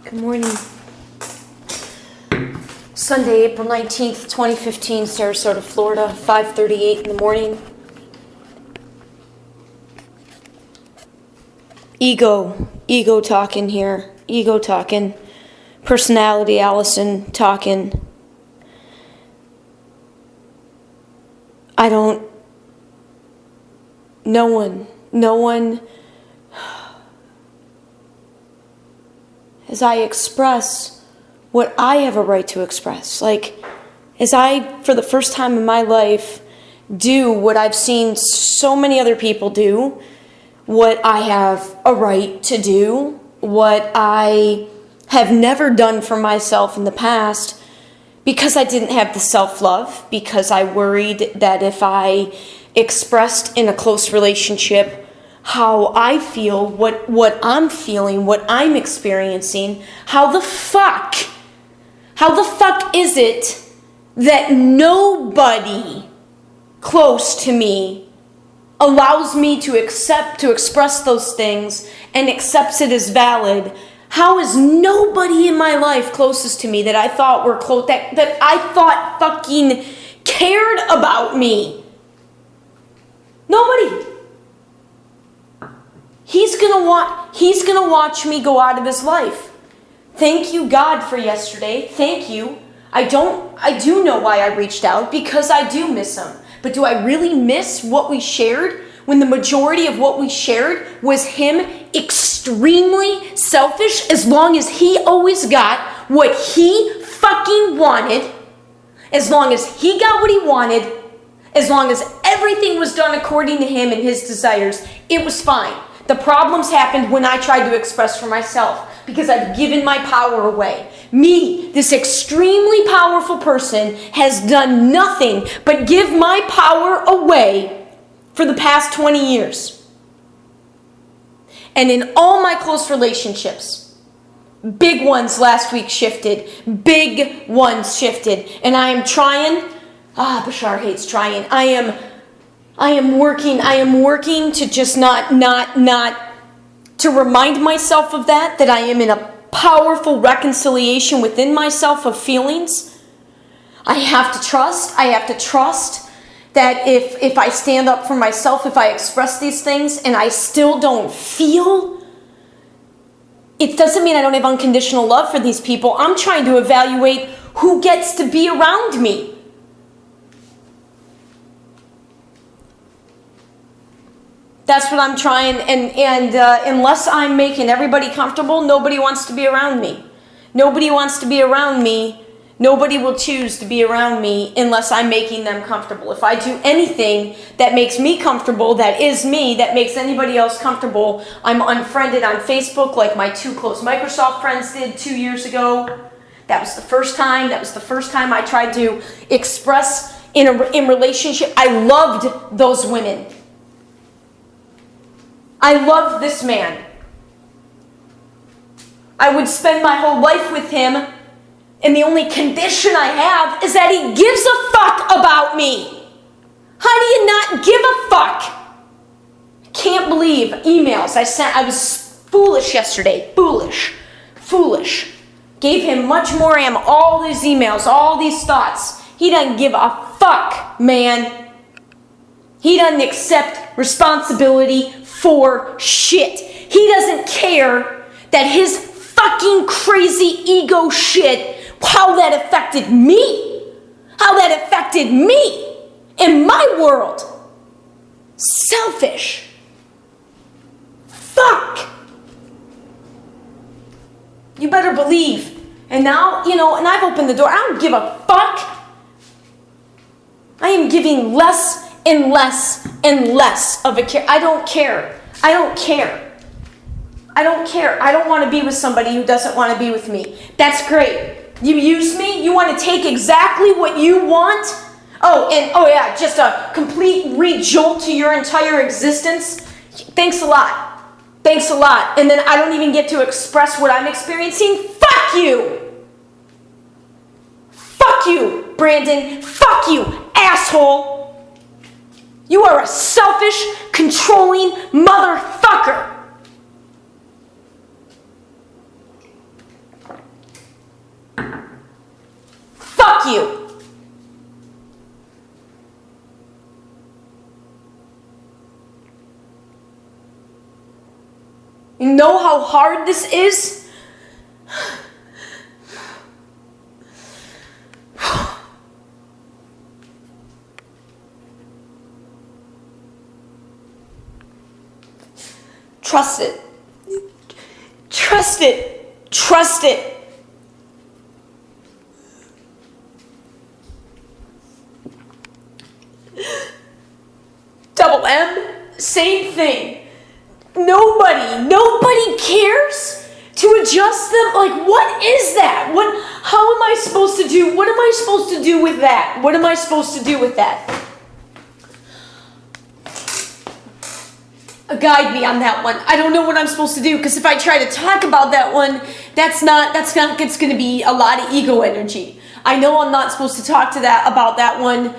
Good morning. Sunday, April 19th, 2015, Sarasota, Florida, 5:38 in the morning. Ego talking here. Ego talking. Personality, Allison talking. No one, as I express what I have a right to express, as I, for the first time in my life, do what I've seen so many other people do, what I have a right to do, what I have never done for myself in the past, because I didn't have the self-love, because I worried that if I expressed in a close relationship how I feel, what I'm feeling, what I'm experiencing, how the fuck is it that nobody close to me allows me to express those things and accepts it as valid? How is nobody in my life closest to me that I thought were close, that I thought fucking cared about me? Nobody. He's gonna watch me go out of his life. Thank you, God, for yesterday. Thank you. I do know why I reached out, because I do miss him. But do I really miss what we shared when the majority of what we shared was him extremely selfish, as long as he always got what he fucking wanted, as long as he got what he wanted, as long as everything was done according to him and his desires, it was fine. The problems happened when I tried to express for myself, because I've given my power away. Me, this extremely powerful person, has done nothing but give my power away for the past 20 years. And in all my close relationships, big ones last week shifted, big ones shifted, and I am trying. Bashar hates trying. I am working to just not to remind myself of that I am in a powerful reconciliation within myself of feelings. I have to trust that if I stand up for myself, if I express these things and I still don't feel, it doesn't mean I don't have unconditional love for these people. I'm trying to evaluate who gets to be around me. That's what I'm trying, and unless I'm making everybody comfortable, nobody wants to be around me. Nobody wants to be around me. Nobody will choose to be around me unless I'm making them comfortable. If I do anything that makes me comfortable, that is me, that makes anybody else comfortable, I'm unfriended on Facebook like my 2 close Microsoft friends did 2 years ago. That was the first time I tried to express in relationship. I loved those women. I loved this man. I would spend my whole life with him, and the only condition I have is that he gives a fuck about me. How do you not give a fuck? I can't believe emails I sent. I was foolish yesterday. Foolish. Gave him much more ammo. All these emails, all these thoughts. He doesn't give a fuck, man. He doesn't accept responsibility for shit. He doesn't care that his fucking crazy ego shit, how that affected me in my world. Selfish. Fuck. You better believe. And now, and I've opened the door. I don't give a fuck. I am giving less and less and less of a care. I don't care. I don't want to be with somebody who doesn't want to be with me. That's great. You use me. You want to take exactly what you want. Just a complete re-jolt to your entire existence. Thanks a lot. And then I don't even get to express what I'm experiencing. Fuck you, Brandon. Fuck you, asshole. You are a selfish, controlling motherfucker. know how hard this is? Trust it. Trust it. Trust it. Double M, same thing. Nobody cares to adjust them. Like, what is that? How am I supposed to do? What am I supposed to do with that? What am I supposed to do with that? Guide me on that one. I don't know what I'm supposed to do, because if I try to talk about that one, it's going to be a lot of ego energy. I know I'm not supposed to talk about that one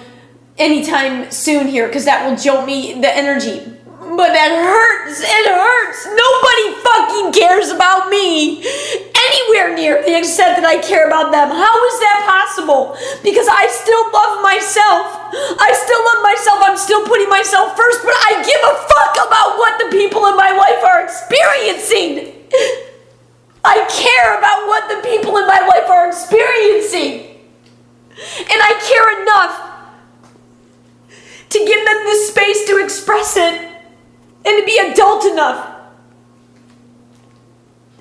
anytime soon here, because that will jolt me the energy. But that hurts. It hurts. Nobody fucking cares about me anywhere near the extent that I care about them. How is that possible? Because I still love myself. I'm still putting myself first, but I give a fuck about what the people in my life are experiencing. I care about what the people in my life are experiencing. And I care enough to give them the space to express it. And to be adult enough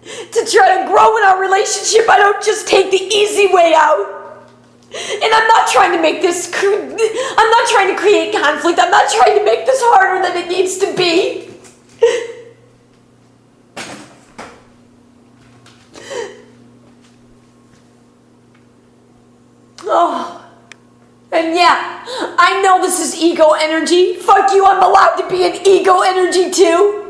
to try to grow in our relationship. I don't just take the easy way out. And I'm not trying to make this, I'm not trying to create conflict. I'm not trying to make this harder than it needs to be. Oh. And yeah, I know this is ego energy. Fuck you, I'm allowed to be an ego energy too.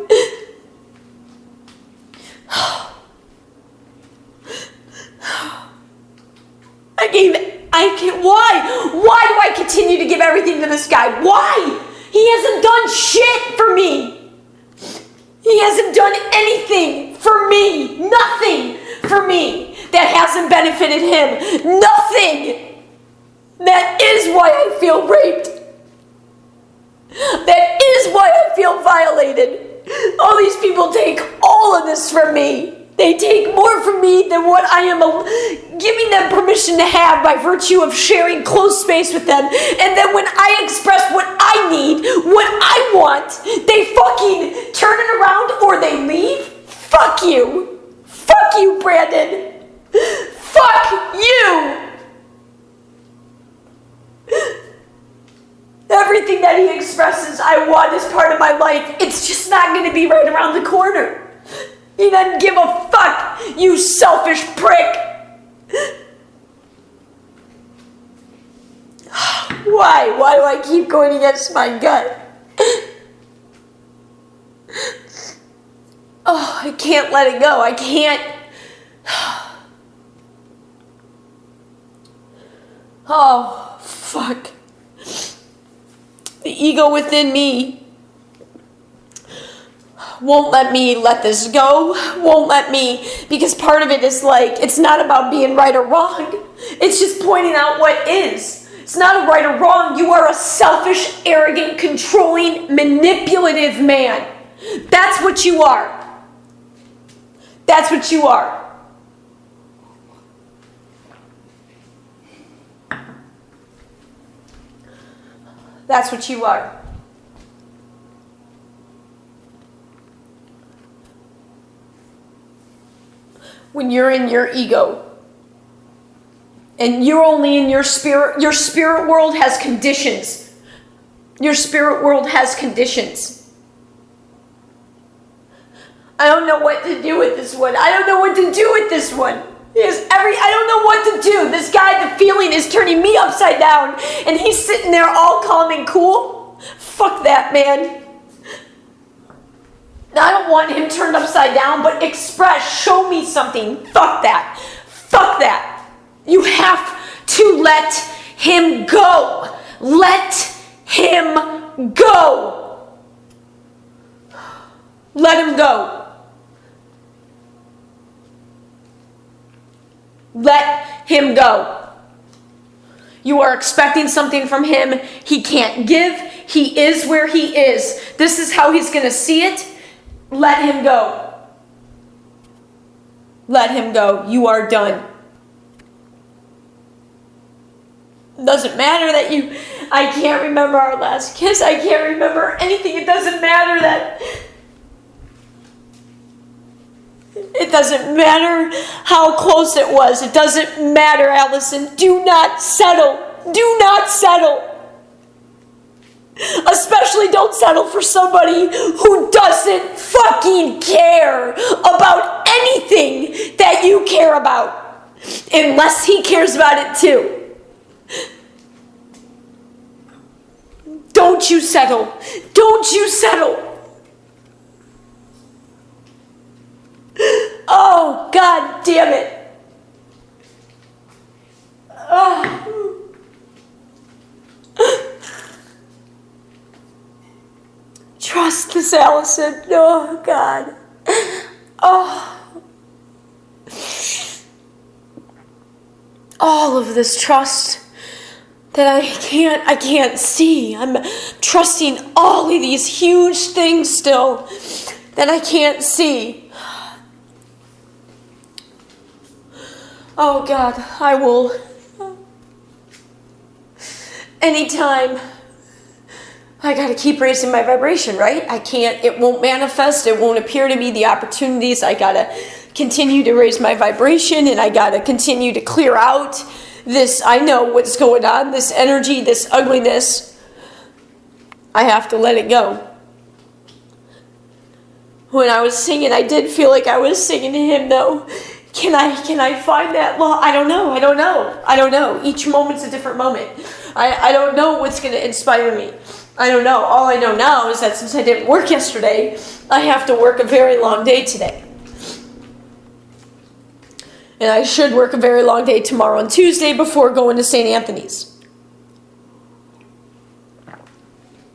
Why do I continue to give everything to this guy? Why? He hasn't done shit for me. He hasn't done anything for me. Nothing for me that hasn't benefited him. Nothing. That is why I feel raped. That is why I feel violated. All these people take all of this from me. They take more from me than what I am giving them permission to have by virtue of sharing close space with them. And then when I express what I need, what I want, they fucking turn it around or they leave. Fuck you. Fuck you, Brandon. Fuck you. Everything that he expresses I want as part of my life, it's just not going to be right around the corner. He doesn't give a fuck, you selfish prick. Why? Why do I keep going against my gut? Oh, I can't let it go. I can't. Oh, fuck. The ego within me won't let me let this go, won't let me, because part of it is like, it's not about being right or wrong. It's just pointing out what is. It's not a right or wrong. You are a selfish, arrogant, controlling, manipulative man. That's what you are. That's what you are. That's what you are. When you're in your ego and you're only in your spirit world has conditions. Your spirit world has conditions. I don't know what to do with this one. I don't know what to do with this one. I don't know what to do. This guy, the feeling is turning me upside down, and he's sitting there all calm and cool. Fuck that, man. I don't want him turned upside down, but express, show me something. Fuck that. Fuck that. You have to let him go. Let him go. Let him go. Let him go. You are expecting something from him he can't give. He is where he is. This is how he's going to see it. Let him go. Let him go. You are done. Doesn't matter that I can't remember our last kiss. I can't remember anything. It doesn't matter that. It doesn't matter how close it was. It doesn't matter, Allison. Do not settle. Do not settle. Especially don't settle for somebody who doesn't fucking care about anything that you care about. Unless he cares about it too. Don't you settle. Don't you settle. Oh, God damn it. Oh. Trust this, Allison. Oh, God. Oh. All of this trust that I can't see. I'm trusting all of these huge things still that I can't see. Oh God, I will. Anytime. I gotta keep raising my vibration, right? It won't manifest, it won't appear to me the opportunities. I gotta continue to raise my vibration, and I gotta continue to clear out this, I know what's going on, this energy, this ugliness. I have to let it go. When I was singing, I did feel like I was singing to him, though. Can I find that law? I don't know. Each moment's a different moment. I don't know what's going to inspire me. I don't know. All I know now is that since I didn't work yesterday, I have to work a very long day today. And I should work a very long day tomorrow and Tuesday before going to St. Anthony's.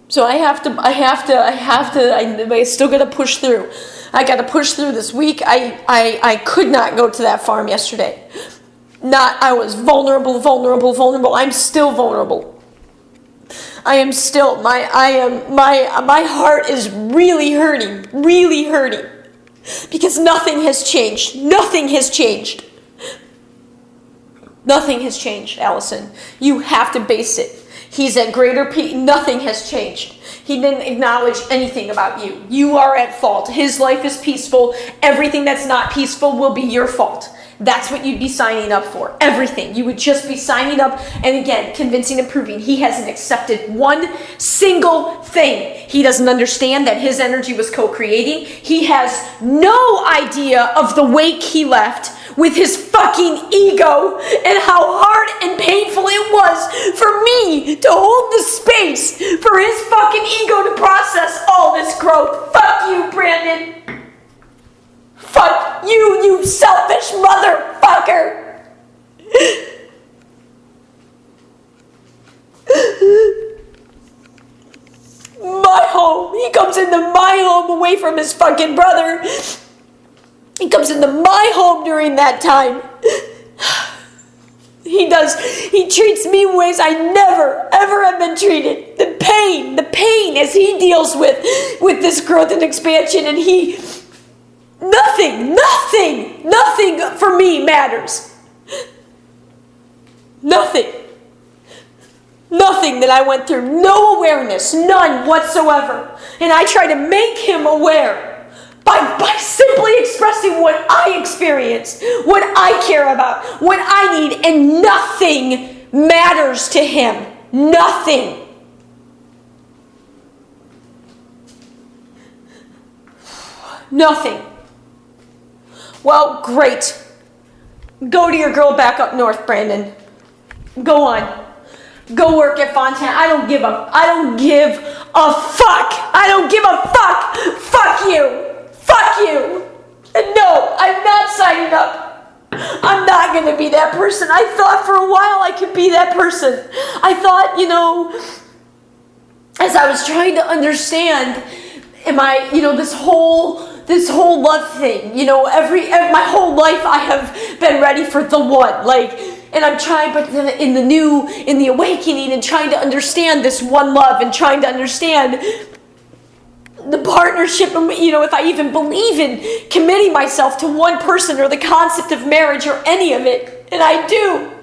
So I still got to push through. I got to push through this week. I could not go to that farm yesterday. I was vulnerable. I'm still vulnerable. I am still, my heart is really hurting. Because nothing has changed. Nothing has changed. Nothing has changed, Allison. You have to base it. He's at greater peace. Nothing has changed. He didn't acknowledge anything about you. You are at fault. His life is peaceful. Everything that's not peaceful will be your fault. That's what you'd be signing up for. Everything. You would just be signing up and again, convincing and proving. He hasn't accepted one single thing. He doesn't understand that his energy was co-creating. He has no idea of the wake he left with his fucking ego and how hard and painful it was for me to hold the space for his fucking ego to process all this growth. Fuck you, Brandon. Fuck you, you selfish motherfucker. My home. He comes into my home away from his fucking brother. He comes into my home during that time. He treats me in ways I never, ever have been treated. The pain as he deals with this growth and expansion, and nothing for me matters. Nothing that I went through, no awareness, none whatsoever. And I try to make him aware by simply expressing what I experienced, what I care about, what I need, and nothing matters to him. Nothing. Nothing. Well, great. Go to your girl back up north, Brandon. Go on. Go work at Fontana. I don't give a fuck. I don't give a fuck. Fuck you. Fuck you. And no, I'm not signing up. I'm not going to be that person. I thought for a while I could be that person. I thought, as I was trying to understand, this whole love thing, my whole life I have been ready for the one, and I'm trying, but in the awakening and trying to understand this one love and trying to understand the partnership, if I even believe in committing myself to one person or the concept of marriage or any of it. And I do.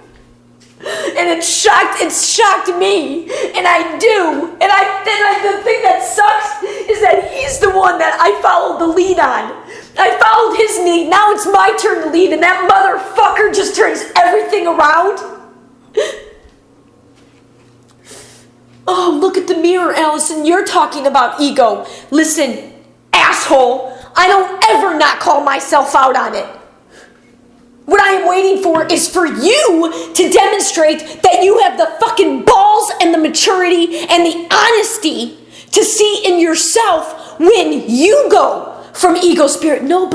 And it's shocked me. And I do. And the thing that sucks is that he's the one that I followed the lead on. I followed his lead. Now it's my turn to lead, and that motherfucker just turns everything around. Oh, look at the mirror, Allison. You're talking about ego. Listen, asshole, I don't ever not call myself out on it. What I am waiting for is for you to demonstrate that you have the fucking balls and the maturity and the honesty to see in yourself when you go from ego spirit. No.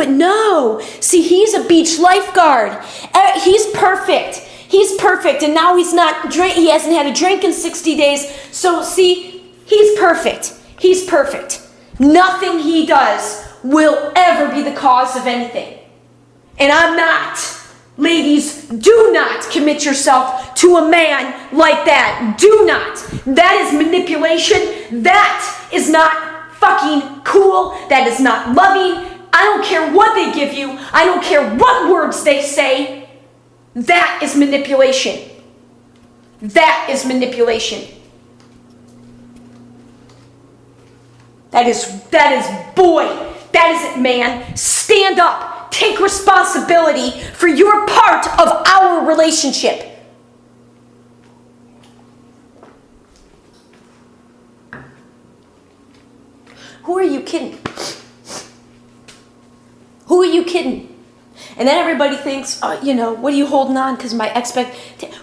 See, he's a beach lifeguard. He's perfect. He's perfect. And now he hasn't had a drink in 60 days. So see, he's perfect. He's perfect. Nothing he does will ever be the cause of anything. And I'm not. Ladies, do not commit yourself to a man like that. Do not. That is manipulation. That is not fucking cool. That is not loving. I don't care what they give you. I don't care what words they say. That is manipulation. That is manipulation. That is boy. That is it, man. Stand up. Take responsibility for your part of our relationship. Who are you kidding? Who are you kidding? And then everybody thinks, what are you holding on? Because my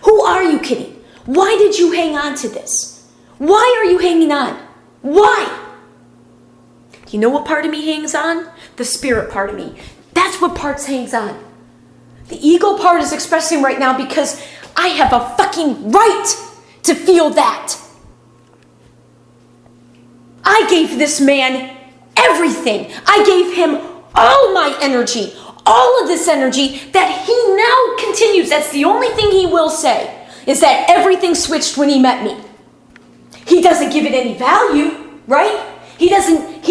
who are you kidding? Why did you hang on to this? Why are you hanging on? Why? You know what part of me hangs on? The spirit part of me. That's what parts hangs on. The ego part is expressing right now because I have a fucking right to feel that. I gave this man everything. I gave him all my energy, all of this energy that he now continues. That's the only thing he will say, is that everything switched when he met me. He doesn't give it any value, right? He doesn't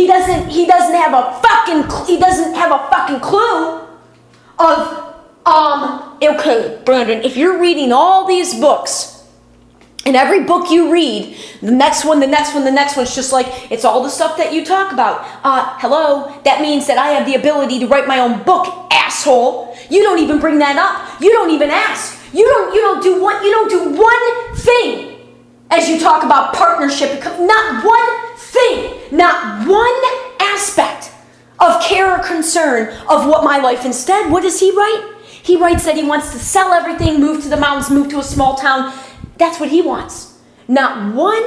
have a fucking clue of, okay, Brandon, if you're reading all these books, and every book you read, the next one's just like, it's all the stuff that you talk about. Hello, that means that I have the ability to write my own book, asshole. You don't even bring that up. You don't even ask. You don't do one thing as you talk about partnership. Not one thing, not one aspect of care or concern of what my life. Instead, what does he write? He writes that he wants to sell everything, move to the mountains, move to a small town. That's what he wants. Not one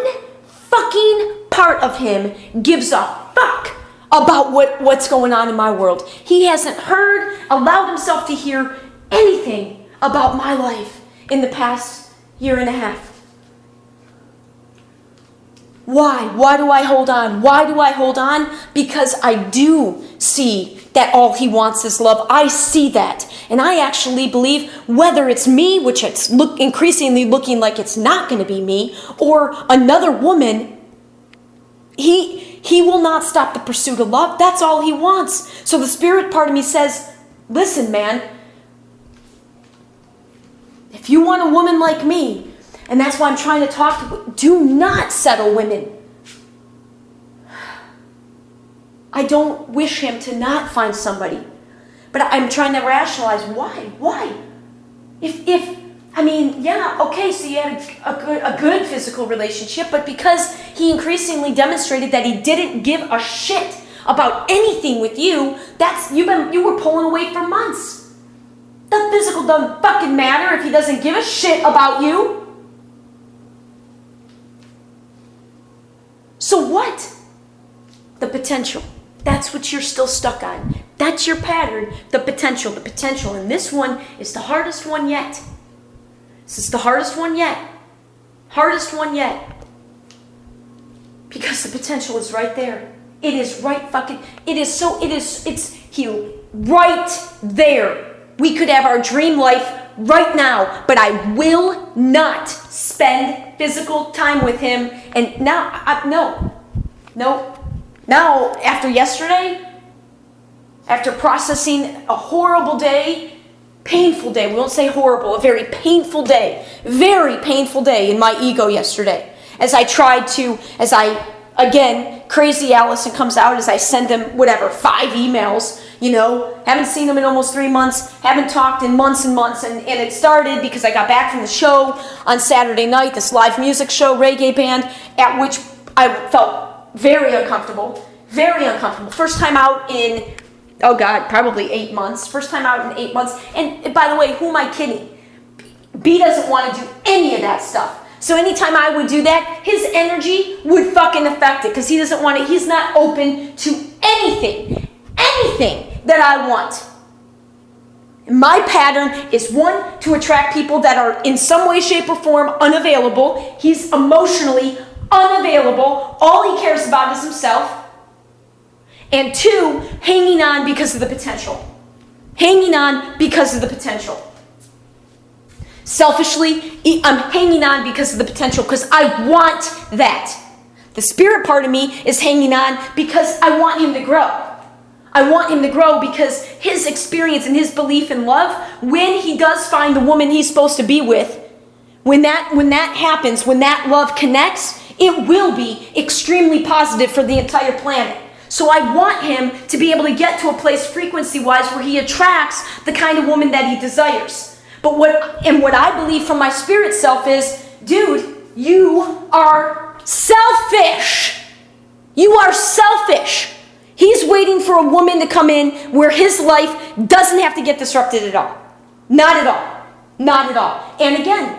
fucking part of him gives a fuck about what's going on in my world. He hasn't allowed himself to hear anything about my life in the past year and a half. Why? Why do I hold on? Why do I hold on? Because I do see that all he wants is love. I see that. And I actually believe whether it's me, which it's increasingly looking like it's not going to be me, or another woman, he will not stop the pursuit of love. That's all he wants. So the spirit part of me says, listen, man, if you want a woman like me, and that's why I'm trying to talk to, do not settle women. I don't wish him to not find somebody. But I'm trying to rationalize why. So you had a good physical relationship, but because he increasingly demonstrated that he didn't give a shit about anything with you, you were pulling away for months. The physical doesn't fucking matter if he doesn't give a shit about you. So what? The potential. That's what you're still stuck on. That's your pattern. The potential. And this one is the hardest one yet. This is the hardest one yet. Because the potential is right there. It is right there. We could have our dream life right now, but I will not spend physical time with him. And now, no. Now, after yesterday, after processing a horrible day, painful day, we won't say horrible, a very painful day in my ego yesterday. Again, crazy Allison comes out as I send them, 5 emails, haven't seen them in almost 3 months, haven't talked in months and months, and it started because I got back from the show on Saturday night, this live music show, reggae band, at which I felt very uncomfortable. First time out in, probably 8 months. And by the way, who am I kidding? B doesn't want to do any of that stuff. So anytime I would do that, his energy would fucking affect it because he doesn't want it. He's not open to anything that I want. My pattern is, 1, to attract people that are in some way, shape, or form unavailable. He's emotionally unavailable. All he cares about is himself. And 2, hanging on because of the potential. Selfishly, I'm hanging on because of the potential, because I want that. The spirit part of me is hanging on because I want him to grow. Because his experience and his belief in love, when he does find the woman he's supposed to be with, when that happens, when that love connects, it will be extremely positive for the entire planet. So I want him to be able to get to a place frequency-wise where he attracts the kind of woman that he desires. But what I believe from my spirit self is, dude, you are selfish. He's waiting for a woman to come in where his life doesn't have to get disrupted at all. Not at all. And again,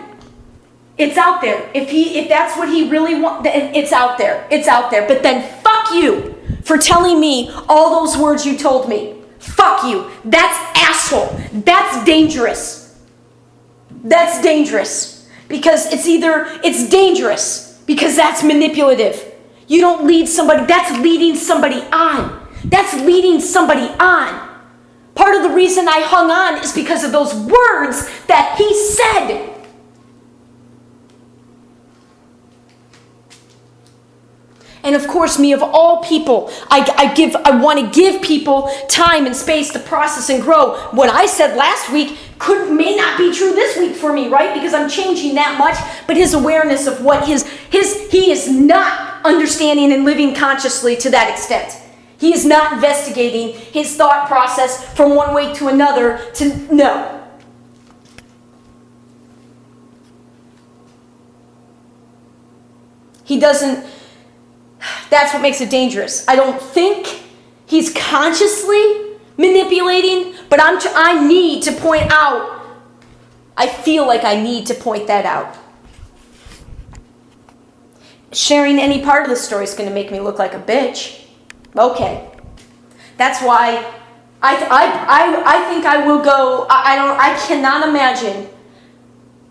it's out there. If that's what he really wants, it's out there. But then fuck you for telling me all those words you told me. Fuck you. That's asshole. That's dangerous. Because it's dangerous because that's manipulative. You don't lead somebody. That's leading somebody on. Part of the reason I hung on is because of those words that he said. And of course, me of all people, I want to give people time and space to process and grow. What I said last week may not be true this week for me, right? Because I'm changing that much. But his awareness of what he is not understanding and living consciously to that extent. He is not investigating his thought process from one way to another no. He doesn't. That's what makes it dangerous. I don't think he's consciously manipulating, but I need to point out. I feel like I need to point that out. Sharing any part of the story is going to make me look like a bitch. Okay. That's why I think I will go. I cannot imagine.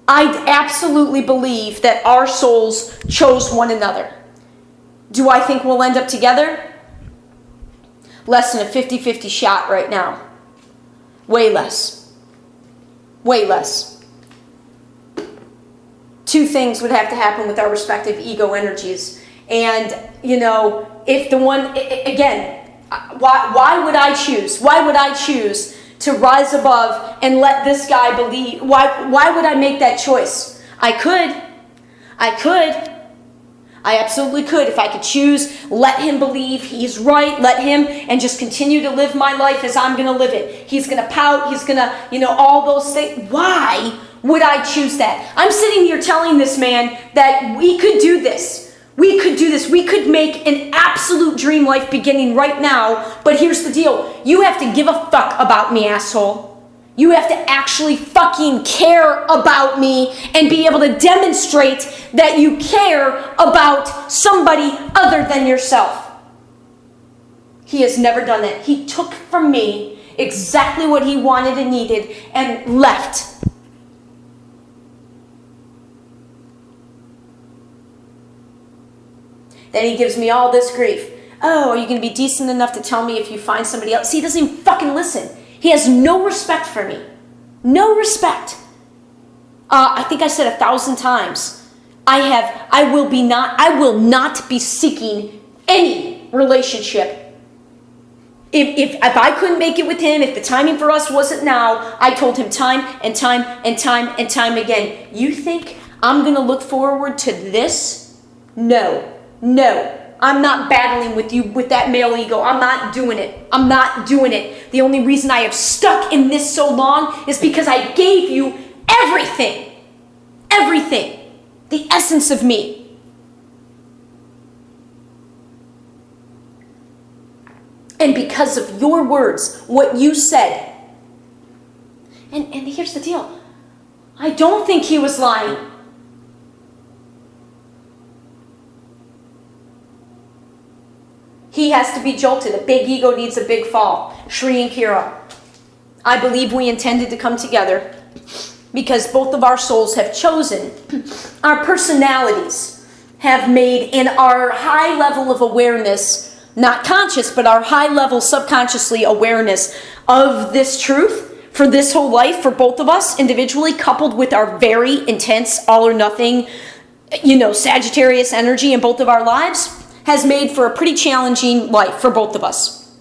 I absolutely believe that our souls chose one another. Do I think we'll end up together? Less than a 50-50 shot right now. Way less. 2 things would have to happen with our respective ego energies. And, if the one, again, why would I choose? Why would I choose to rise above and let this guy believe? Why would I make that choice? I could. I absolutely could. If I could choose, let him believe he's right, let him, and just continue to live my life as I'm going to live it. He's going to pout, he's going to, all those things. Why would I choose that? I'm sitting here telling this man that we could do this. We could make an absolute dream life beginning right now. But here's the deal. You have to give a fuck about me, asshole. You have to actually fucking care about me and be able to demonstrate that you care about somebody other than yourself. He has never done that. He took from me exactly what he wanted and needed and left. Then he gives me all this grief. Oh, are you going to be decent enough to tell me if you find somebody else? See, he doesn't even fucking listen. He has no respect for me. No respect. I think I said 1,000 times. I will not be seeking any relationship, if I couldn't make it with him, if the timing for us wasn't now, I told him time and time and time and time again, you think I'm going to look forward to this? No. I'm not battling with you with that male ego. I'm not doing it. I'm not doing it. The only reason I have stuck in this so long is because I gave you everything. Everything. The essence of me. And because of your words, what you said. And here's the deal. I don't think he was lying. He has to be jolted. A big ego needs a big fall. Shri and Kira, I believe we intended to come together because both of our souls have chosen, our personalities have made, in our high level of awareness, not conscious, but our high level subconsciously awareness of this truth for this whole life, for both of us individually, coupled with our very intense all or nothing, Sagittarius energy in both of our lives, has made for a pretty challenging life for both of us.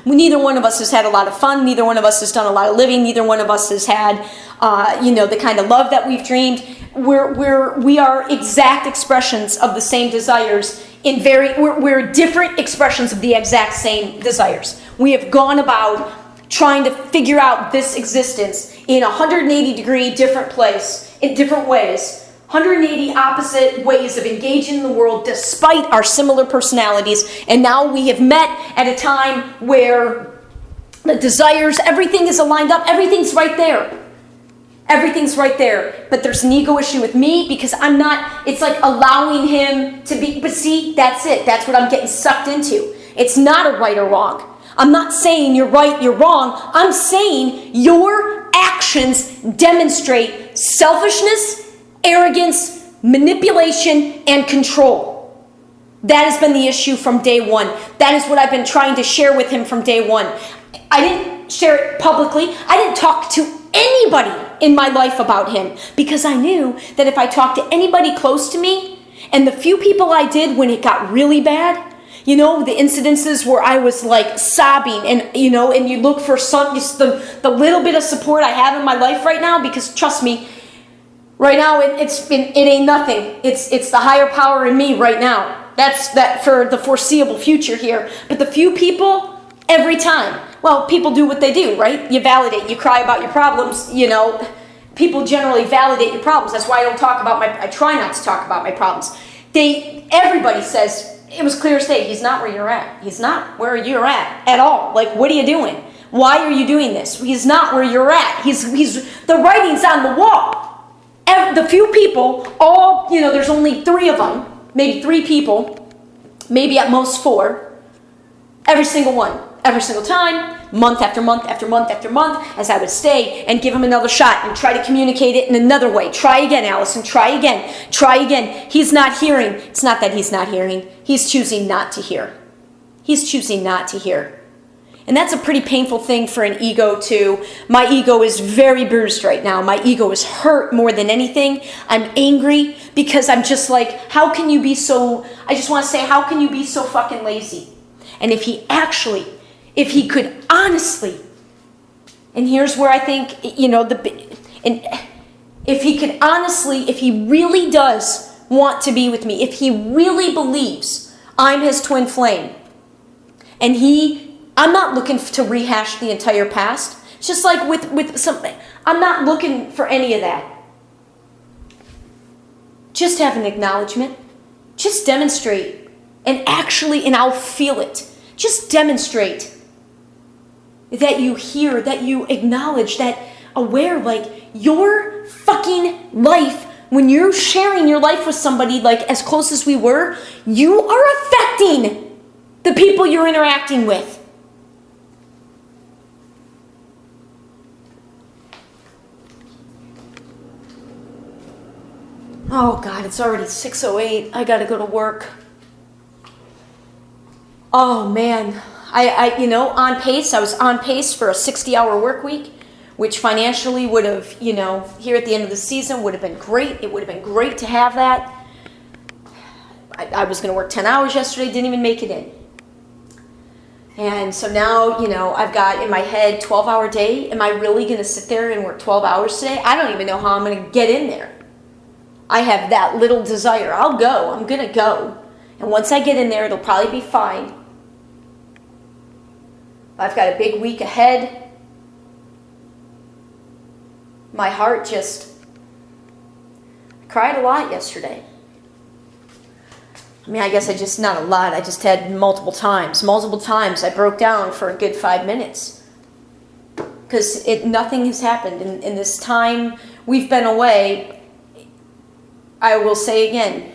Neither one of us has had a lot of fun. Neither one of us has done a lot of living. Neither one of us has had, the kind of love that we've dreamed. We are exact expressions of the same desires we're different expressions of the exact same desires. We have gone about trying to figure out this existence in a 180-degree different place, in different ways. 180 opposite ways of engaging in the world despite our similar personalities. And now we have met at a time where the desires, everything is aligned up. Everything's right there. Everything's right there. But there's an ego issue with me because I'm not, it's like allowing him to be, but see, that's it. That's what I'm getting sucked into. It's not a right or wrong. I'm not saying you're right, you're wrong. I'm saying your actions demonstrate selfishness, arrogance, manipulation, and control. That has been the issue from day one. That is what I've been trying to share with him from day one. I didn't share it publicly. I didn't talk to anybody in my life about him because I knew that if I talked to anybody close to me, and the few people I did when it got really bad, the incidences where I was like sobbing and you look for the little bit of support I have in my life right now, because trust me, right now, it ain't nothing. It's the higher power in me right now. That's that for the foreseeable future here. But the few people, every time, well, people do what they do, right? You validate, you cry about your problems, People generally validate your problems. That's why I try not to talk about my problems. Everybody says, it was clear as day, he's not where you're at. He's not where you're at all. Like, what are you doing? Why are you doing this? He's not where you're at. The writing's on the wall. The few people, there's only 3 of them, maybe 3 people, maybe at most 4, every single one, every single time, month after month after month after month, as I would stay and give him another shot and try to communicate it in another way. Try again, Allison, try again, try again. He's not hearing. It's not that he's not hearing. He's choosing not to hear. He's choosing not to hear. And that's a pretty painful thing for an ego too. My ego is very bruised right now. My ego is hurt more than anything. I'm angry because I'm just like, how can you be so fucking lazy? And if he could honestly, and here's where I think, if he really does want to be with me, if he really believes I'm his twin flame, and I'm not looking to rehash the entire past. It's just like with something. I'm not looking for any of that. Just have an acknowledgement. Just demonstrate. And I'll feel it. Just demonstrate that you hear, that you acknowledge, that aware, like your fucking life, when you're sharing your life with somebody like as close as we were, you are affecting the people you're interacting with. Oh God, it's already 6:08. I gotta go to work. Oh man, I on pace. I was on pace for a 60-hour work week, which financially would have, here at the end of the season would have been great. It would have been great to have that. I was going to work 10 hours yesterday, didn't even make it in. And so now, I've got in my head 12-hour day. Am I really going to sit there and work 12 hours today? I don't even know how I'm going to get in there. I have that little desire. I'll go. I'm going to go. And once I get in there, it'll probably be fine. I've got a big week ahead. My heart just... I cried a lot yesterday. I guess not a lot. I just had multiple times. Multiple times I broke down for a good 5 minutes. Because nothing has happened. In this time we've been away, I will say again,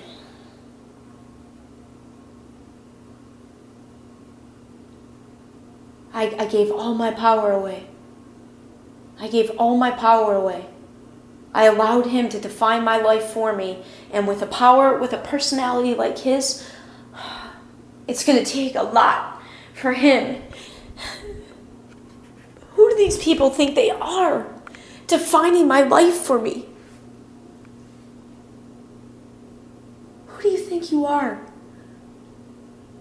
I gave all my power away. I gave all my power away. I allowed him to define my life for me. And with a personality like his, it's going to take a lot for him. Who do these people think they are, defining my life for me? Who do you think you are,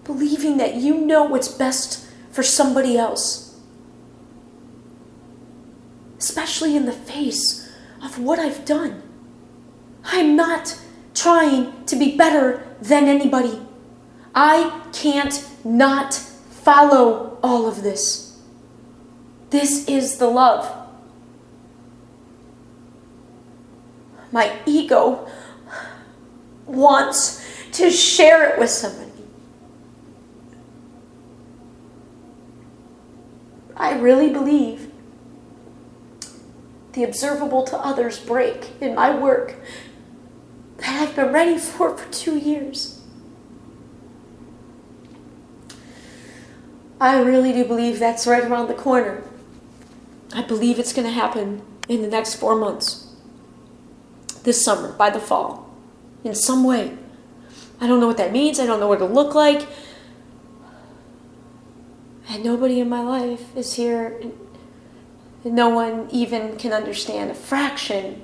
believing that you know what's best for somebody else? Especially in the face of what I've done. I'm not trying to be better than anybody. I can't not follow all of this. This is the love. My ego wants to share it with somebody. I really believe the observable to others break in my work that I've been ready for 2 years. I really do believe that's right around the corner. I believe it's going to happen in the next 4 months. This summer, by the fall, in some way. I don't know what that means. I don't know what it'll look like. And nobody in my life is here. No one even can understand a fraction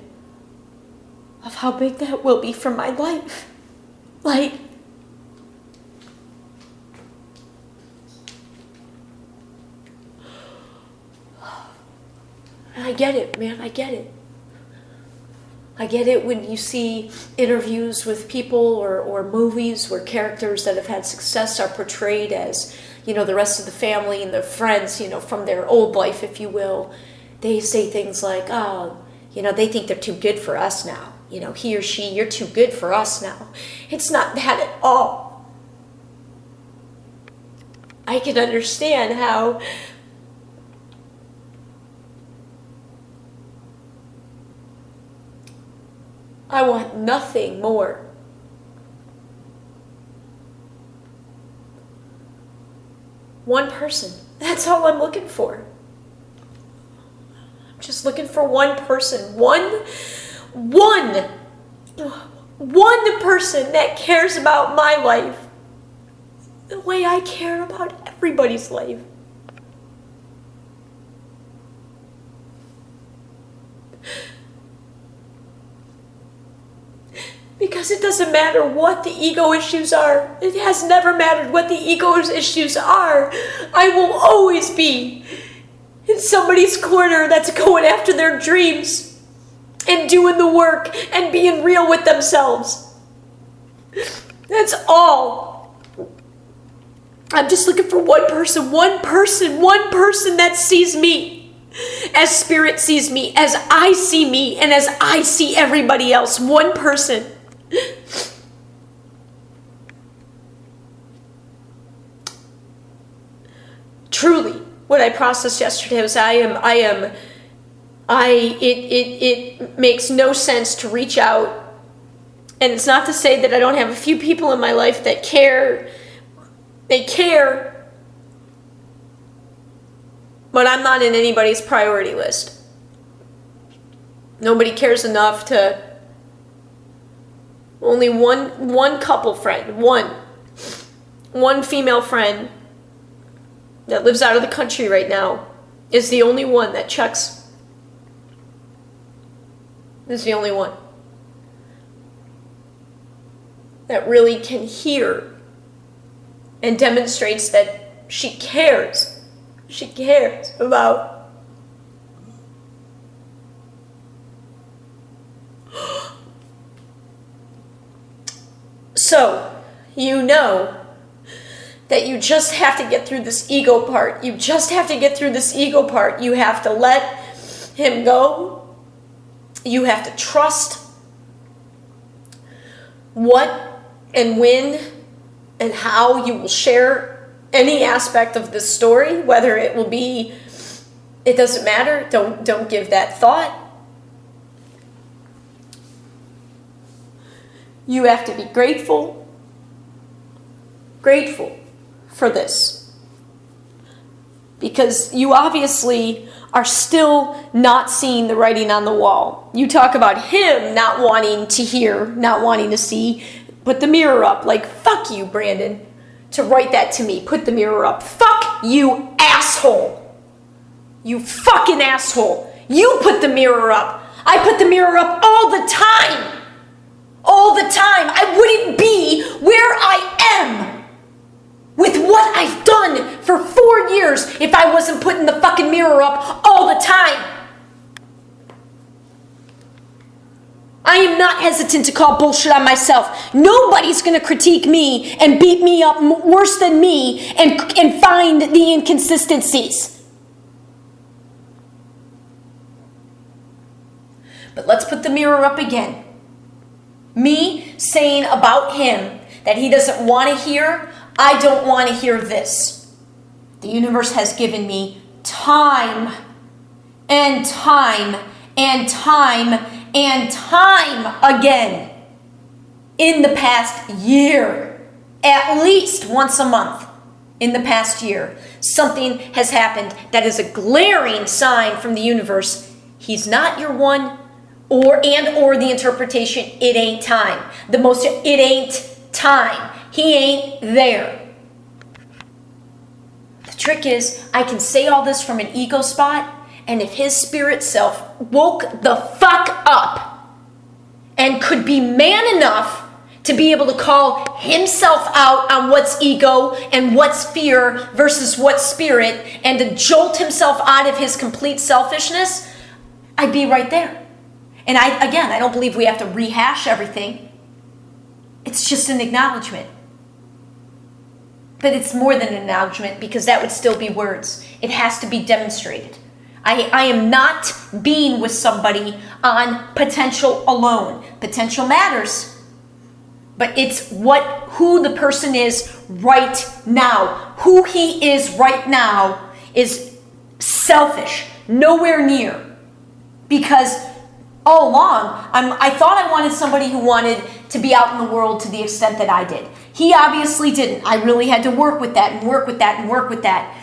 of how big that will be for my life. I get it, man. I get it. I get it when you see interviews with people or movies where characters that have had success are portrayed as, the rest of the family and their friends, from their old life, if you will. They say things like, they think they're too good for us now. He or she, you're too good for us now. It's not that at all. I can understand how I want nothing more one person. That's all I'm looking for. I'm just looking for one person. One person that cares about my life the way I care about everybody's life. Because it doesn't matter what the ego issues are. It has never mattered what the ego issues are. I will always be in somebody's corner that's going after their dreams and doing the work and being real with themselves. That's all. I'm just looking for one person that sees me as Spirit sees me, as I see me, and as I see everybody else. One person. Truly, what I processed yesterday was it makes no sense to reach out. And it's not to say that I don't have a few people in my life that care. They care. But I'm not in anybody's priority list. Nobody cares enough to... Only one couple friend, one female friend that lives out of the country right now is the only one that checks. Is the only one that really can hear and demonstrates that She cares. She cares about. So, you know that you just have to get through this ego part. You just have to get through this ego part. You have to let him go. You have to trust what and when and how you will share any aspect of this story, whether it will be, it doesn't matter. Don't give that thought. You have to be grateful for this. Because you obviously are still not seeing the writing on the wall. You talk about him not wanting to hear, not wanting to see. Put the mirror up. Like, fuck you, Brandon, to write that to me. Put the mirror up. Fuck you, asshole. You fucking asshole. You put the mirror up. I put the mirror up all the time. All the time. I wouldn't be where I am with what I've done for 4 years if I wasn't putting the fucking mirror up all the time. I am not hesitant to call bullshit on myself. Nobody's going to critique me and beat me up worse than me and find the inconsistencies. But let's put the mirror up again. Me saying about him that he doesn't want to hear, I don't want to hear this. The universe has given me time and time and time and time again in the past year. At least once a month in the past year, something has happened that is a glaring sign from the universe. He's not your one. Or the interpretation, it ain't time. It ain't time. He ain't there. The trick is, I can say all this from an ego spot, and if his spirit self woke the fuck up and could be man enough to be able to call himself out on what's ego and what's fear versus what's spirit, and to jolt himself out of his complete selfishness, I'd be right there. And I don't believe we have to rehash everything. It's just an acknowledgement. But it's more than an acknowledgement, because that would still be words. It has to be demonstrated. I am not being with somebody on potential alone. Potential matters. But it's who the person is right now. Who he is right now is selfish. Nowhere near. Because all along, I thought I wanted somebody who wanted to be out in the world to the extent that I did. He obviously didn't. I really had to work with that and work with that and work with that.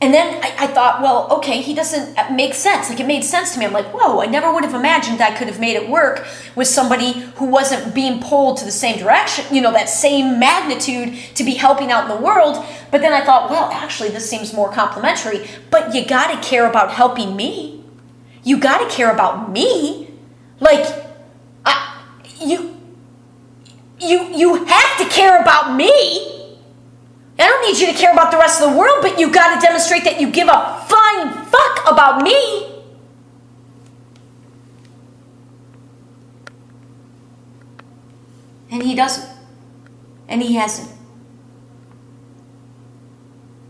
And then I thought, well, okay, he doesn't make sense. Like, it made sense to me. I'm like, whoa, I never would have imagined I could have made it work with somebody who wasn't being pulled to the same direction, that same magnitude to be helping out in the world. But then I thought, well, actually, this seems more complimentary. But you got to care about helping me. You got to care about me. Like, you have to care about me. I don't need you to care about the rest of the world, but you got to demonstrate that you give a flying fuck about me. And he doesn't. And he hasn't.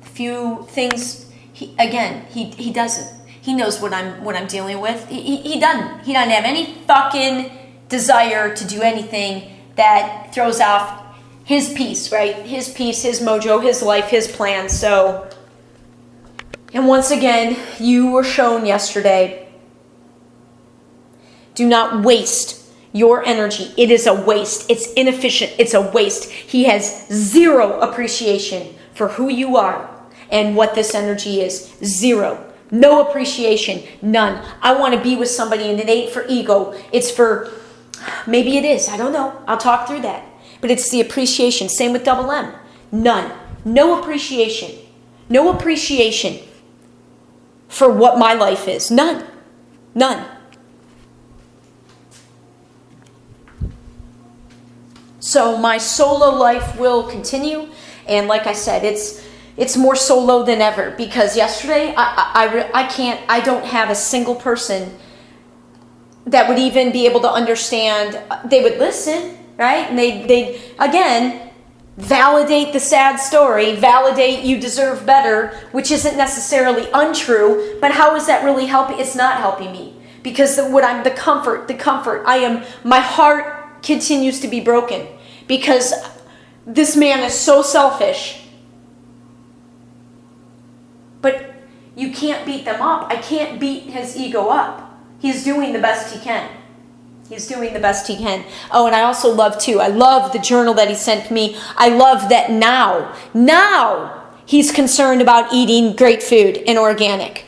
A few things, he doesn't. He knows what I'm dealing with. He doesn't. He doesn't have any fucking desire to do anything that throws off his peace, right? His peace, his mojo, his life, his plan. So, and once again, you were shown yesterday, do not waste your energy. It is a waste. It's inefficient. It's a waste. He has zero appreciation for who you are and what this energy is. Zero. No appreciation. None. I want to be with somebody, and it ain't for ego. It's for, maybe it is. I don't know. I'll talk through that. But it's the appreciation. Same with double M. None. No appreciation. No appreciation for what my life is. None. None. So my solo life will continue. And like I said, it's more so low than ever, because yesterday I don't have a single person that would even be able to understand. They would listen, right? And they'd again validate the sad story, validate you deserve better, which isn't necessarily untrue, but how is that really helping? It's not helping me, because the comfort, my heart continues to be broken, because this man is so selfish. But you can't beat them up. I can't beat his ego up. He's doing the best he can. He's doing the best he can. Oh, and I also love the journal that he sent me. I love that now he's concerned about eating great food and organic.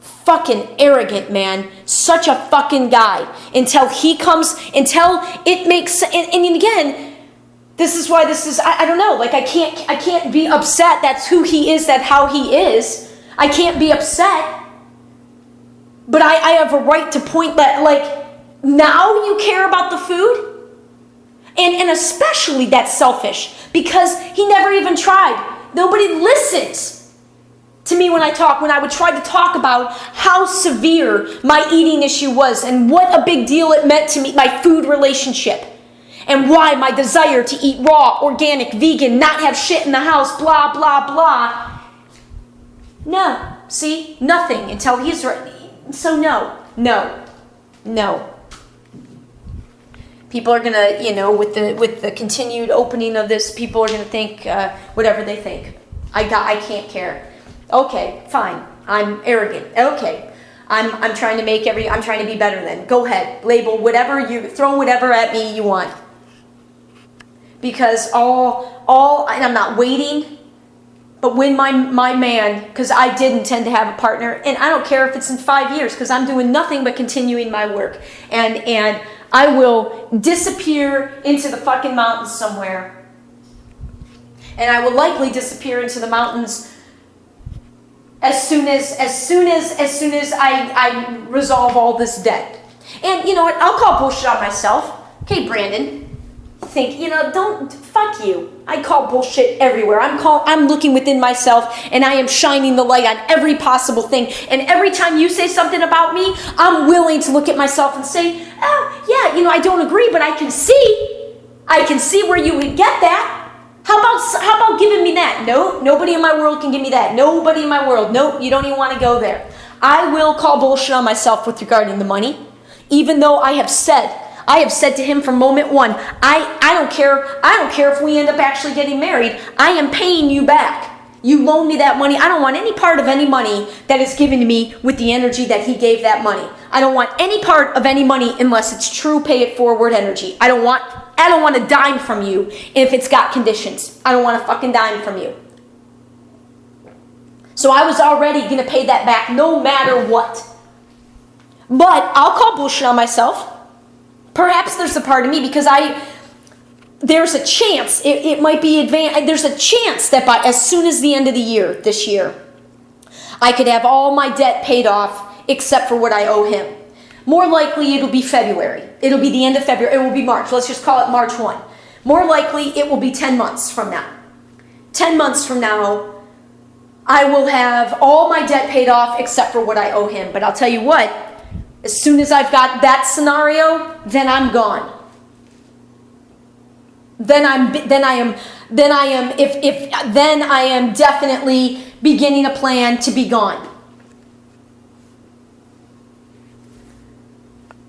Fucking arrogant, man. Such a fucking guy. Until it makes, and again, this is why I don't know, like I can't be upset. That's who he is, that's how he is. I can't be upset. But I have a right to point that, like, now you care about the food? And especially that's selfish, because he never even tried. Nobody listens to me when I would try to talk about how severe my eating issue was and what a big deal it meant to me, my food relationship. And why my desire to eat raw, organic, vegan, not have shit in the house, blah, blah, blah. No. See? Nothing until he's ready. So no. People are going to, with the continued opening of this, people are going to think whatever they think. I can't care. Okay, fine. I'm arrogant. Okay. I'm trying to be better than. Go ahead. Label throw whatever at me you want. Because and I'm not waiting, but when my man, because I did intend to have a partner, and I don't care if it's in 5 years, because I'm doing nothing but continuing my work, and I will disappear into the fucking mountains somewhere, and I will likely disappear into the mountains as soon as I resolve all this debt. And you know what? I'll call bullshit on myself. Okay, Brandon. Fuck you. I call bullshit everywhere. I'm looking within myself, and I am shining the light on every possible thing. And every time you say something about me, I'm willing to look at myself and say, oh, yeah, I don't agree, but I can see where you would get that. How about giving me that? No, nobody in my world can give me that. Nobody in my world. Nope, you don't even want to go there. I will call bullshit on myself with regarding the money, even though I have said to him from moment one, I don't care if we end up actually getting married. I am paying you back. You loan me that money. I don't want any part of any money that is given to me with the energy that he gave that money. I don't want any part of any money unless it's true pay it forward energy. I don't want a dime from you if it's got conditions. I don't want a fucking dime from you. So I was already going to pay that back no matter what. But I'll call bullshit on myself. Perhaps there's a part of me, because there's a chance, it might be advanced, there's a chance that as soon as the end of the year, this year, I could have all my debt paid off except for what I owe him. More likely it'll be February. It'll be the end of February. It will be March. Let's just call it March 1. More likely it will be 10 months from now. 10 months from now, I will have all my debt paid off except for what I owe him. But I'll tell you what, as soon as I've got that scenario, then I'm gone. Then I am definitely beginning a plan to be gone.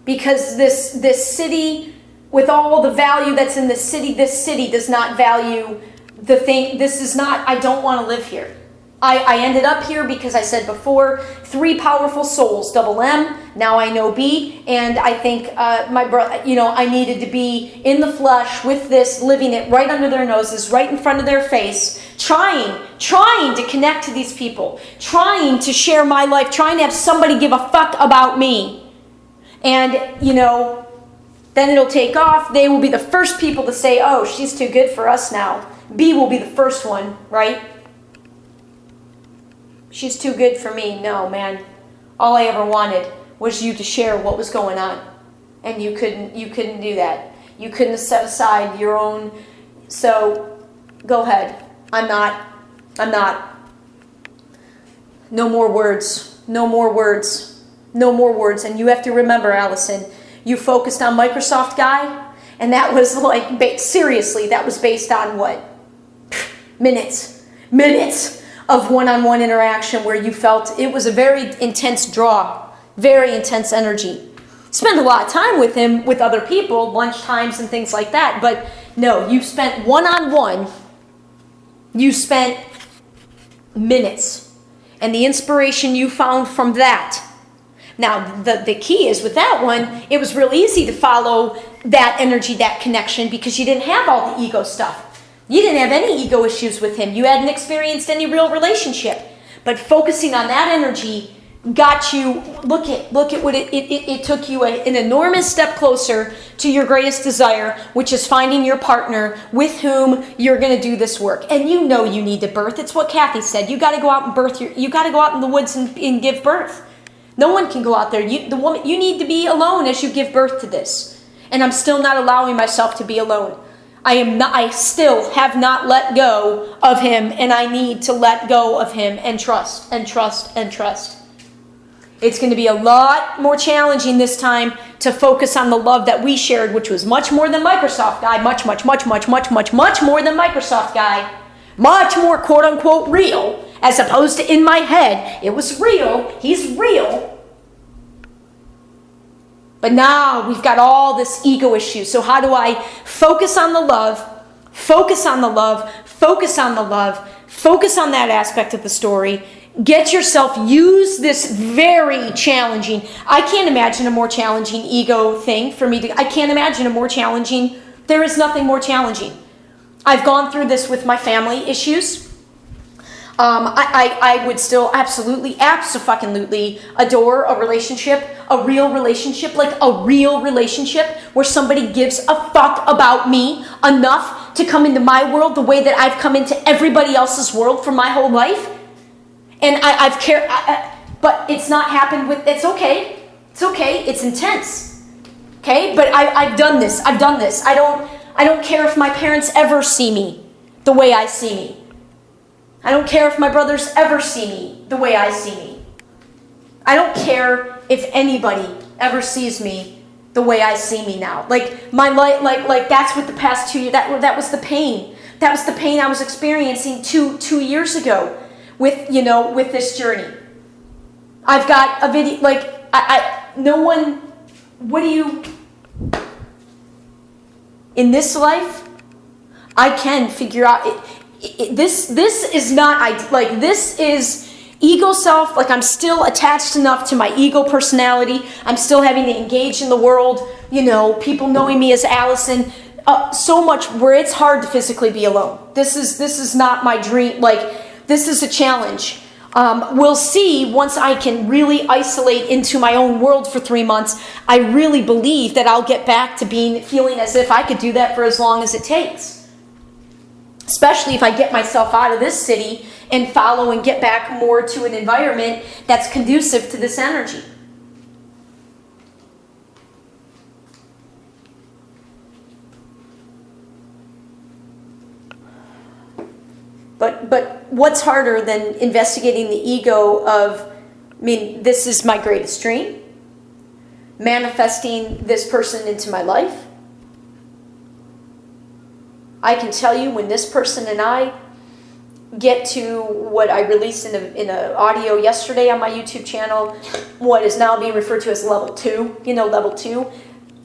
Because this city, with all the value that's in this city does not value the thing. I don't want to live here. I ended up here because I said before, 3 powerful souls, double M, now I know B, and I think my brother, I needed to be in the flesh with this, living it right under their noses, right in front of their face, trying to connect to these people, trying to share my life, trying to have somebody give a fuck about me. And, then it'll take off. They will be the first people to say, oh, she's too good for us now. B will be the first one, right? She's too good for me. No, man. All I ever wanted was you to share what was going on. And you couldn't do that. You couldn't set aside your own. So, go ahead. I'm not I'm not. No more words. No more words. No more words. And you have to remember, Allison, you focused on Microsoft guy, and that was like, seriously, that was based on what? Minutes of one-on-one interaction where you felt it was a very intense draw, very intense energy. Spend a lot of time with him, with other people, lunch times and things like that, but no, you spent one-on-one, you spent minutes, and the inspiration you found from that. Now, the key is with that one, it was real easy to follow that energy, that connection, because you didn't have all the ego stuff. You didn't have any ego issues with him. You hadn't experienced any real relationship. But focusing on that energy got you, look at what it took you an enormous step closer to your greatest desire, which is finding your partner with whom you're going to do this work. And you know you need to birth. It's what Kathy said. You got to go out and birth. You got to go out in the woods and give birth. No one can go out there. You need to be alone as you give birth to this. And I'm still not allowing myself to be alone. I still have not let go of him, and I need to let go of him and trust and trust and trust. It's going to be a lot more challenging this time to focus on the love that we shared, which was much more than Microsoft guy, much more than Microsoft guy, much more quote unquote real, as opposed to in my head. It was real. He's real. But now we've got all this ego issue. So how do I focus on the love, focus on the love, focus on the love, focus on that aspect of the story, get yourself, use this very challenging, I can't imagine a more challenging ego thing for me to, I can't imagine a more challenging, there is nothing more challenging. I've gone through this with my family issues. I would still absolutely adore a relationship, a real relationship, like a real relationship where somebody gives a fuck about me enough to come into my world the way that I've come into everybody else's world for my whole life. And I've cared, but it's not happened with, it's okay. It's okay. It's intense. Okay. But I've done this. I don't care if my parents ever see me the way I see me. I don't care if my brothers ever see me the way I see me. I don't care if anybody ever sees me the way I see me now. Like my life, like that's what the past 2 years. That was the pain. That was the pain I was experiencing two years ago with this journey. I've got a video. Like no one. What do you? In this life, I can figure out it. This is not like this is ego self. Like I'm still attached enough to my ego personality. I'm still having to engage in the world. People knowing me as Allison. So much where it's hard to physically be alone. This is not my dream. Like this is a challenge. We'll see once I can really isolate into my own world for 3 months. I really believe that I'll get back to feeling as if I could do that for as long as it takes. Especially if I get myself out of this city and follow and get back more to an environment that's conducive to this energy. But what's harder than investigating the ego of, this is my greatest dream, manifesting this person into my life. I can tell you when this person and I get to what I released in an audio yesterday on my YouTube channel, what is now being referred to as level 2, level 2,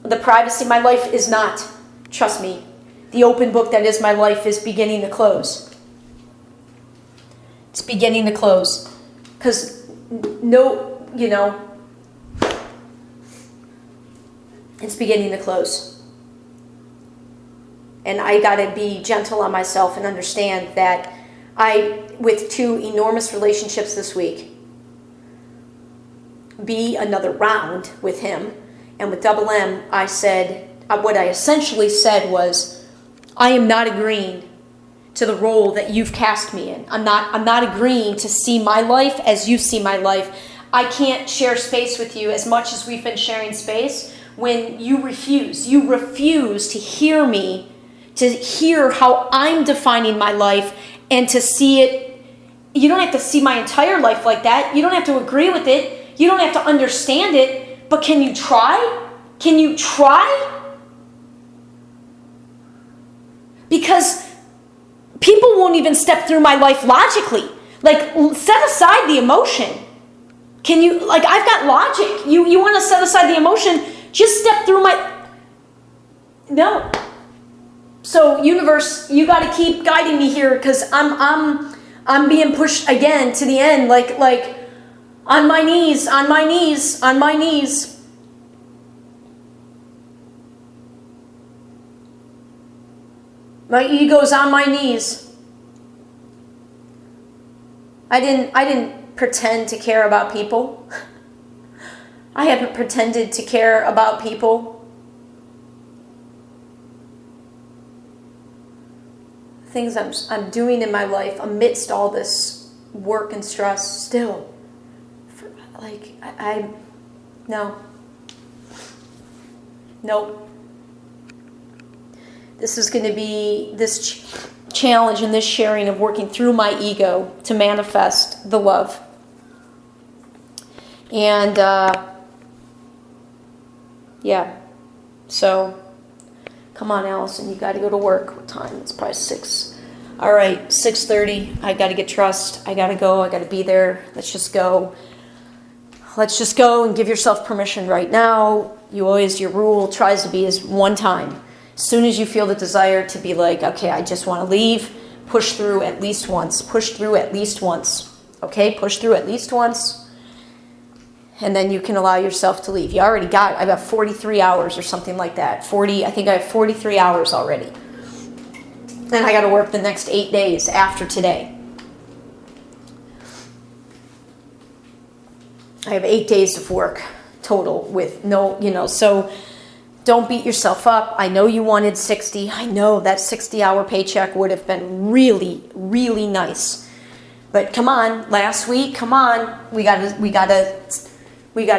the privacy, my life is not, trust me, the open book that is my life is beginning to close. It's beginning to close. Because it's beginning to close. And I got to be gentle on myself and understand that with 2 enormous relationships this week, be another round with him. And with Double M, I said, what I essentially said was, I am not agreeing to the role that you've cast me in. I'm not agreeing to see my life as you see my life. I can't share space with you as much as we've been sharing space when you refuse to hear me, to hear how I'm defining my life, and to see it You don't have to see my entire life like that. You don't have to agree with it. You don't have to understand it. But can you try? Can you try? Because people won't even step through my life logically. Like, set aside the emotion. Can you, like, I've got logic. You want to set aside the emotion, just step through my... No. So, universe, you got to keep guiding me here, because I'm being pushed again to the end, like on my knees, on my knees, on my knees. My ego's on my knees. I didn't pretend to care about people. I haven't pretended to care about people. Things I'm doing in my life amidst all this work and stress still. No. Nope. This is going to be this challenge and this sharing of working through my ego to manifest the love. And, yeah. So, come on, Allison, you got to go to work. What time? It's probably 6. All right, 6:30. I got to get dressed. I got to go. I got to be there. Let's just go. Let's just go and give yourself permission right now. Your rule tries to be is one time. As soon as you feel the desire to be like, okay, I just want to leave, push through at least once. Push through at least once. Okay, push through at least once. And then you can allow yourself to leave. I got 43 hours or something like that. I think I have 43 hours already. And I got to work the next 8 days after today. I have 8 days of work total with no, so don't beat yourself up. I know you wanted 60. I know that 60-hour paycheck would have been really, really nice. But come on, last week, come on. We gotta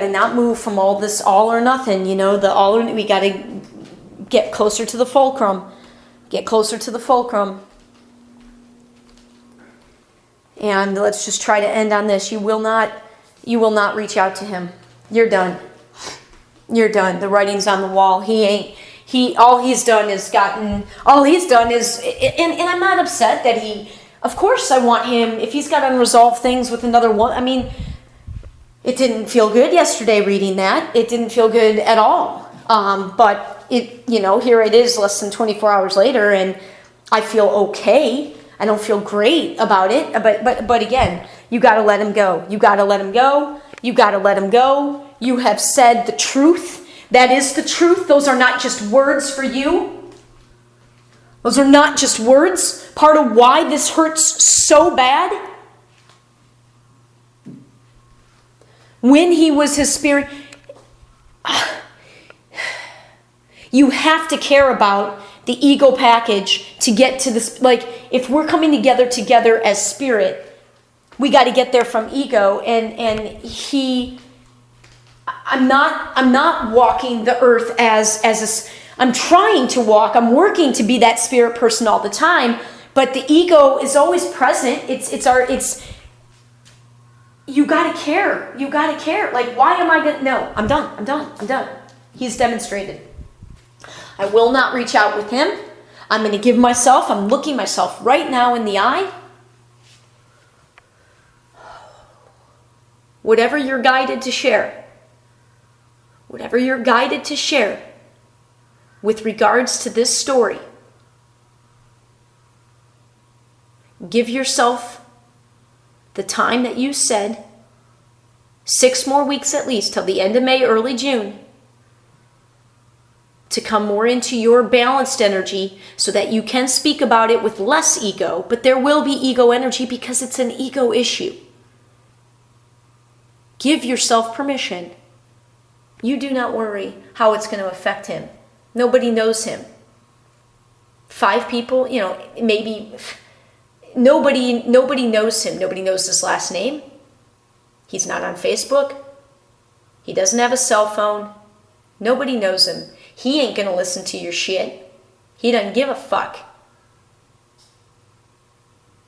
not move from all this all or nothing, we gotta get closer to the fulcrum. Get closer to the fulcrum. And let's just try to end on this. You will not reach out to him. You're done. You're done. The writing's on the wall. All he's done is, and I'm not upset that of course I want him, if he's got unresolved things with another one. I mean, it didn't feel good yesterday reading that. It didn't feel good at all. But here it is less than 24 hours later, and I feel okay. I don't feel great about it. But again, you got to let him go. You got to let him go. You got to let him go. You have said the truth. That is the truth. Those are not just words for you. Those are not just words. Part of why this hurts so bad. When he was his spirit, you have to care about the ego package to get to this. Like, if we're coming together as spirit, we got to get there from ego. And I'm not walking the earth I'm trying to walk. I'm working to be that spirit person all the time. But the ego is always present. You got to care. You got to care. Like, why am I going to... No, I'm done. He's demonstrated. I will not reach out with him. I'm looking myself right now in the eye. Whatever you're guided to share with regards to this story, give yourself the time that you said, 6 more weeks at least, till the end of May, early June, to come more into your balanced energy so that you can speak about it with less ego, but there will be ego energy because it's an ego issue. Give yourself permission. You do not worry how it's going to affect him. Nobody knows him. 5 people, maybe... Nobody knows him. Nobody knows his last name. He's not on Facebook. He doesn't have a cell phone. Nobody knows him. He ain't going to listen to your shit. He doesn't give a fuck.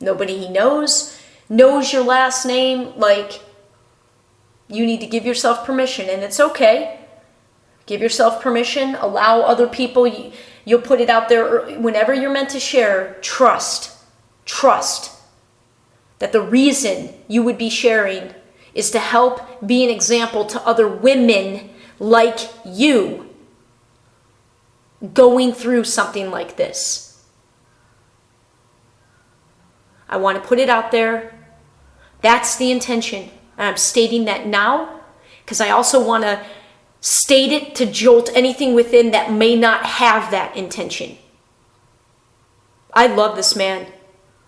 Nobody he knows. knows your last name, like, you need to give yourself permission, and it's okay. Give yourself permission. Allow other people. You'll put it out there whenever you're meant to share. Trust that the reason you would be sharing is to help be an example to other women like you going through something like this. I want to put it out there. That's the intention. And I'm stating that now because I also want to state it to jolt anything within that may not have that intention. I love this man.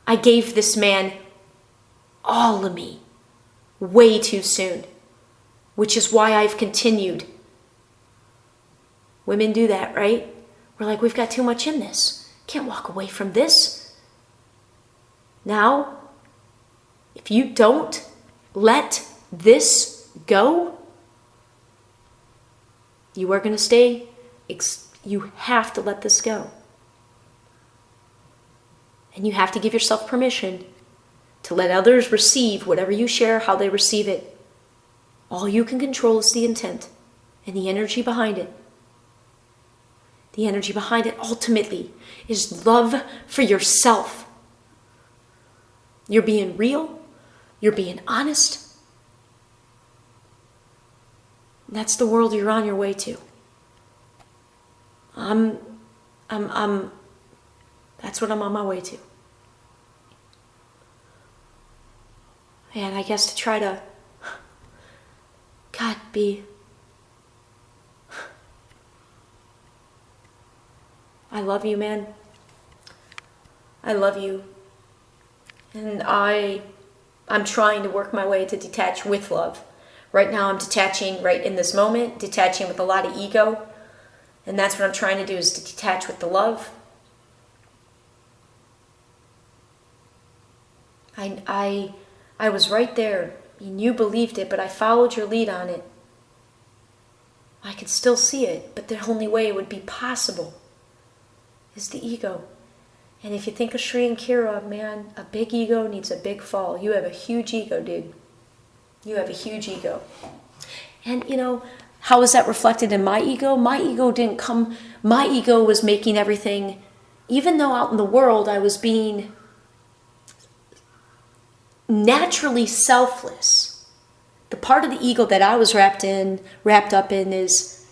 I gave this man all of me way too soon, which is why I've continued. Women do that, right? We're like, we've got too much in this. Can't walk away from this. Now, if you don't let this go, you are going to stay. You have to let this go. And you have to give yourself permission to let others receive whatever you share, how they receive it. All you can control is the intent and the energy behind it. The energy behind it ultimately is love for yourself. You're being real. You're being honest. That's the world you're on your way to. That's what I'm on my way to. And I guess to try to, I love you, man. I love you. And I'm trying to work my way to detach with love. Right now I'm detaching right in this moment, detaching with a lot of ego. And that's what I'm trying to do, is to detach with the love. I was right there, and you believed it, but I followed your lead on it. I could still see it, but the only way it would be possible is the ego. And if you think of Shri and Kira, man, a big ego needs a big fall. You have a huge ego, dude. You have a huge ego. And how is that reflected in my ego? My ego was making everything, even though out in the world I was being naturally selfless. The part of the ego that I was wrapped up in is,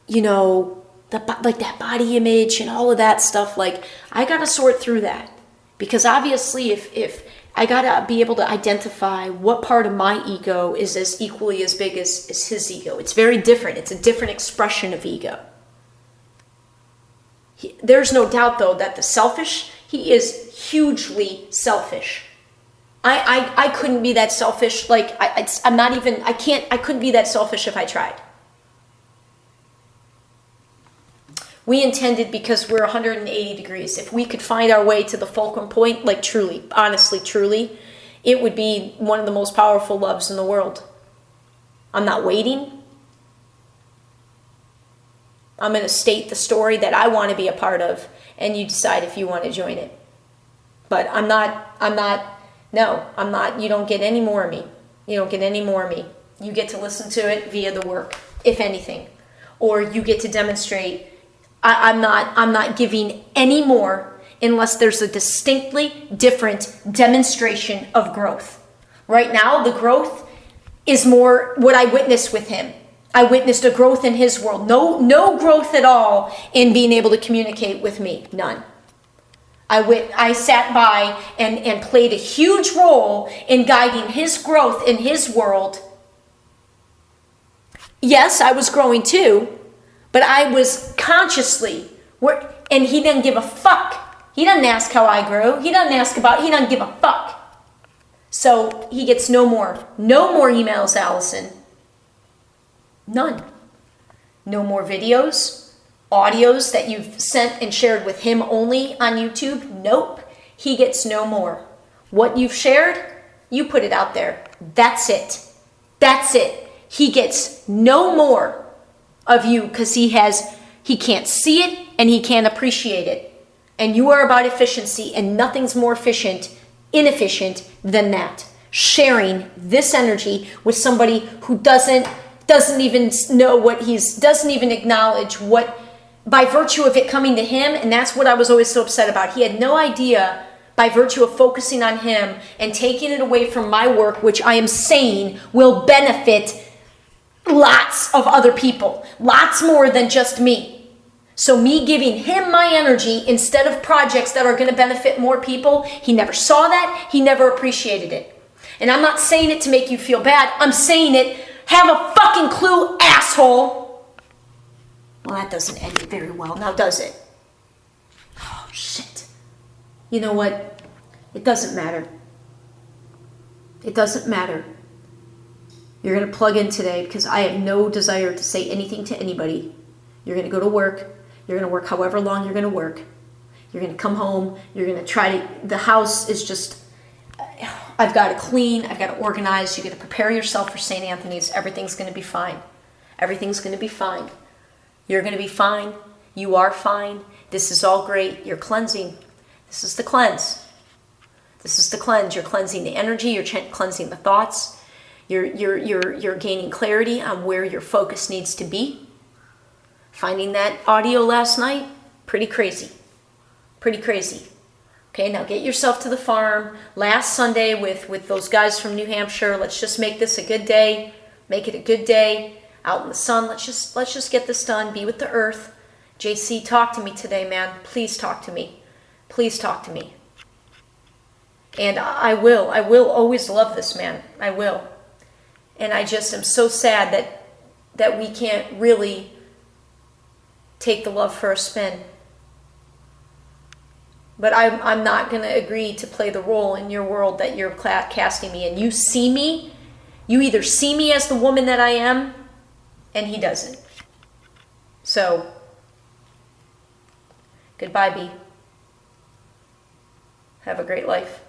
like that body image and all of that stuff. Like, I got to sort through that, because obviously if I got to be able to identify what part of my ego is as equally as big as his ego. It's very different. It's a different expression of ego. There's no doubt, though, that the selfish, he is hugely selfish. I couldn't be that selfish. Like, I couldn't be that selfish if I tried. We intended, because we're 180 degrees, if we could find our way to the fulcrum point, like truly, honestly, truly, it would be one of the most powerful loves in the world. I'm not waiting. I'm going to state the story that I want to be a part of, and you decide if you want to join it. But I'm not, you don't get any more of me. You don't get any more of me. You get to listen to it via the work, if anything. Or you get to demonstrate. I'm not giving any more unless there's a distinctly different demonstration of growth. Right now, the growth is more what I witnessed with him. I witnessed a growth in his world. No growth at all in being able to communicate with me. None. I sat by and played a huge role in guiding his growth in his world. Yes, I was growing too. But I was consciously, and he didn't give a fuck. He doesn't ask how I grew. He doesn't give a fuck. So he gets no more emails, Allison. None. No more videos, audios that you've sent and shared with him only on YouTube. Nope. He gets no more. What you've shared, you put it out there. That's it. That's it. He gets no more of you, because he can't see it and he can't appreciate it. And you are about efficiency, and nothing's more inefficient than that. sharing this energy with somebody who doesn't even know what doesn't even acknowledge what, by virtue of it coming to him. And that's what I was always so upset about. He had no idea, by virtue of focusing on him and taking it away from my work, which I am saying will benefit lots of other people, lots more than just me. So me giving him my energy instead of projects that are going to benefit more people, he never saw that. He never appreciated it. And I'm not saying it to make you feel bad. I'm saying it, have a fucking clue, asshole. Well, that doesn't end very well, now does it? Oh, shit. You know what? It doesn't matter. It doesn't matter. You're going to plug in today because I have no desire to say anything to anybody. You're going to go to work. You're going to work however long you're going to work. You're going to come home. You're going to try to, the house is just, I've got to clean. I've got to organize. You're going to prepare yourself for St. Anthony's. Everything's going to be fine. Everything's going to be fine. You're going to be fine. You are fine. This is all great. You're cleansing. This is the cleanse. This is the cleanse. You're cleansing the energy. You're cleansing the thoughts. You're gaining clarity on where your focus needs to be. Finding that audio last night, pretty crazy. Pretty crazy. Okay, now get yourself to the farm. Last Sunday with those guys from New Hampshire. Let's just make this a good day. Make it a good day. Out in the sun. Let's just get this done. Be with the earth. JC, talk to me today, man. Please talk to me. Please talk to me. And I will always love this man. I will. And I just am so sad that we can't really take the love for a spin. But I'm not going to agree to play the role in your world that you're casting me in. You see me, you either see me as the woman that I am, and he doesn't. So, goodbye, B. Have a great life.